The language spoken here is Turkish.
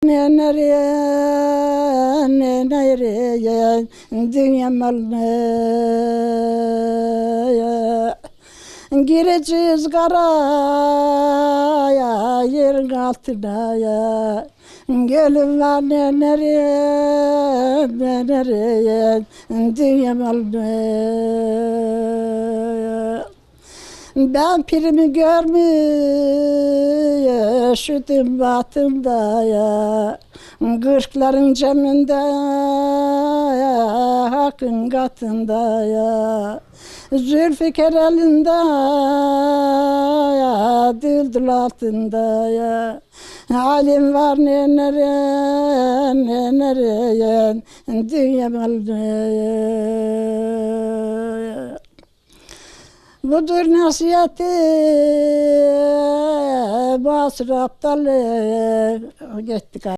nereye dünya malına gireceğiz karaya yerin altına ya. Gölüm var nereye dünya malına. Ben pirimi görmüştüm batımda ya. Kırkların ceminde ya, hakkın katında ya. Zülfikar elinde ya, düldül altında ya. Halim var nereye dünya malına. Budur nasihati Basır Aptal gitti.